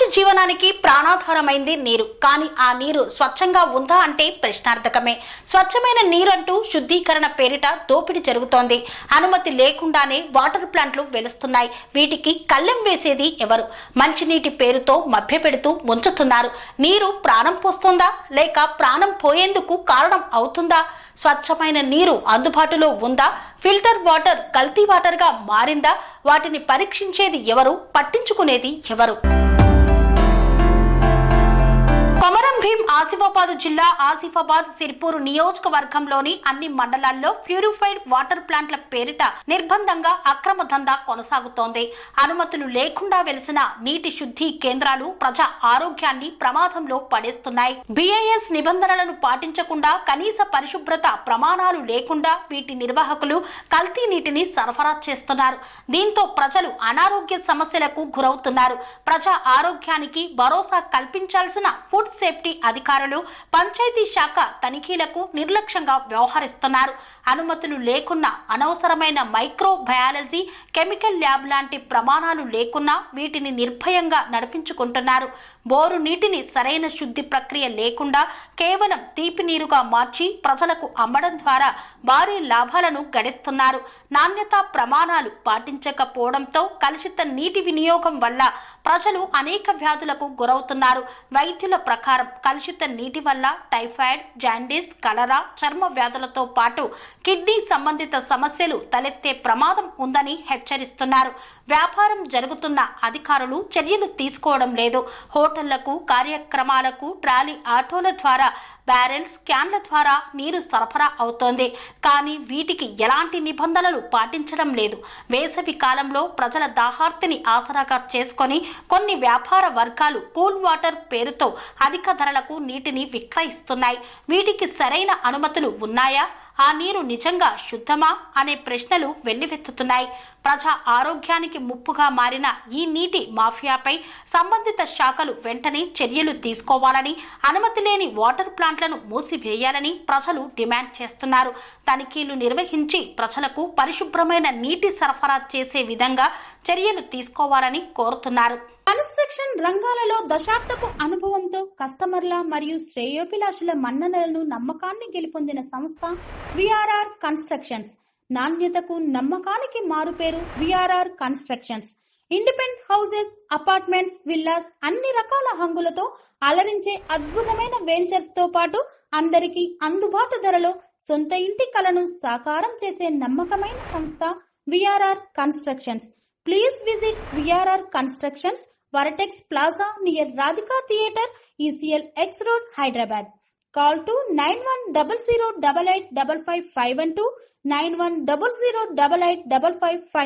మనిషి జీవనానికి ప్రాణాధారమైంది నీరు. కానీ ఆ నీరు స్వచ్ఛంగా ఉందా అంటే ప్రశ్నార్థకమే. స్వచ్ఛమైన నీరు అంటూ శుద్ధీకరణ పేరిట దోపిడీ జరుగుతోంది. అనుమతి లేకుండానే వాటర్ ప్లాంట్లు వెలుస్తున్నాయి. వీటికి కళ్ళెం వేసేది ఎవరు? మంచినీటి పేరుతో మభ్యపెడుతూ ముంచుతున్నారు. నీరు ప్రాణం పోస్తుందా లేక ప్రాణం పోయేందుకు కారణం అవుతుందా? స్వచ్ఛమైన నీరు అందుబాటులో ఉందా? ఫిల్టర్ వాటర్ కల్తీ వాటర్గా మారిందా? వాటిని పరీక్షించేది ఎవరు? పట్టించుకునేది ఎవరు? కొమరం భీం ఆసిఫాబాద్ జిల్లా ఆసిఫాబాద్ సిర్పూర్ నియోజకవర్గంలోని అన్ని మండలాల్లో ప్యూరిఫైడ్ వాటర్ ప్లాంట్ల పేరిట నిర్బంధంగా అక్రమ దందా కొనసాగుతోంది. అనుమతులు లేకుండా వెలిసిన నీటి శుద్ధి కేంద్రాలు ప్రజా ఆరోగ్యాన్ని ప్రమాదంలో పడేస్తున్నాయి. బిఐఎస్ నిబంధనలను పాటించకుండా, కనీస పరిశుభ్రత ప్రమాణాలు లేకుండా వీటి నిర్వాహకులు కల్తీ నీటిని సరఫరా చేస్తున్నారు. దీంతో ప్రజలు అనారోగ్య సమస్యలకు గురవుతున్నారు. ప్రజా ఆరోగ్యానికి భరోసా కల్పించాల్సిన ఫుడ్ సేఫ్టీ అధికారులు పంచాయతీ శాఖ తనిఖీలకు నిర్లక్ష్యంగా వ్యవహరిస్తున్నారు. అనుమతులు లేకున్నా, అనవసరమైన మైక్రో బయాలజీ, కెమికల్ ల్యాబ్ లాంటి ప్రమాణాలు లేకున్నా వీటిని నిర్భయంగా నడిపించుకుంటున్నారు. బోరు నీటిని సరైన శుద్ధి ప్రక్రియ లేకుండా కేవలం తీపి నీరుగా మార్చి ప్రజలకు అమ్మడం ద్వారా భారీ లాభాలను గడిస్తున్నారు. నాణ్యతా ప్రమాణాలు పాటించకపోవడంతో కలుషిత నీటి వినియోగం వల్ల ప్రజలు అనేక వ్యాధులకు గురవుతున్నారు. వైద్యుల ప్రకారం కలుషిత నీటి వల్ల టైఫాయిడ్, జాండీస్, కలరా, చర్మ వ్యాధులతో పాటు కిడ్నీ సంబంధిత సమస్యలు తలెత్తే ప్రమాదం ఉందని హెచ్చరిస్తున్నారు. వ్యాపారం జరుగుతున్న అధికారులు చర్యలు తీసుకోవడం లేదు. హోటళ్లకు, కార్యక్రమాలకు ట్రాలీ ఆటోల ద్వారా, బ్యారెల్స్, క్యాన్ల ద్వారా నీరు సరఫరా అవుతోంది. కానీ వీటికి ఎలాంటి నిబంధనలు పాటించడం లేదు. వేసవి కాలంలో ప్రజల దాహార్తిని ఆసరాగా చేసుకొని కొన్ని వ్యాపార వర్గాలు కూల్ వాటర్ పేరుతో అధిక ధరలకు నీటిని విక్రయిస్తున్నాయి. వీటికి సరైన అనుమతులు ఉన్నాయా? ఆ నీరు నిజంగా శుద్ధమా అనే ప్రశ్నలు వెల్లువెత్తుతున్నాయి. ప్రజా ఆరోగ్యానికి ముప్పుగా మారిన ఈ నీటి మాఫియాపై సంబంధిత శాఖలు వెంటనే చర్యలు తీసుకోవాలని, అనుమతి లేని వాటర్ ప్లాంట్లను మూసివేయాలని ప్రజలు డిమాండ్ చేస్తున్నారు. తనిఖీలు నిర్వహించి ప్రజలకు పరిశుభ్రమైన నీటి సరఫరా చేసే విధంగా చర్యలు తీసుకోవాలని కోరుతున్నారు. కన్స్ట్రక్షన్ రంగాలలో దశాబ్దపు అనుభవంతో కస్టమర్ల మరియు శ్రేయోభిలాషుల మన్ననలను, నమ్మకాన్ని గెలుపొందిన సంస్థ విఆర్ఆర్ కన్స్ట్రక్షన్స్. నాణ్యతకు, నమ్మకానికి మారుపేరు VRR constructions. Independent houses, apartments, villas అన్ని రకాల హంగులతో అలరించే అద్భుతమైన వెంచర్స్ తో పాటు అందరికీ అందుబాటు ధరలో సొంత ఇంటి కలను సాకారం చేసే నమ్మకమైన సంస్థ VRR constructions. Please visit VRR Constructions, Varatex Plaza near Radhika Theatre, ECL X Road, Hyderabad. Call to 9100885551 9100885559.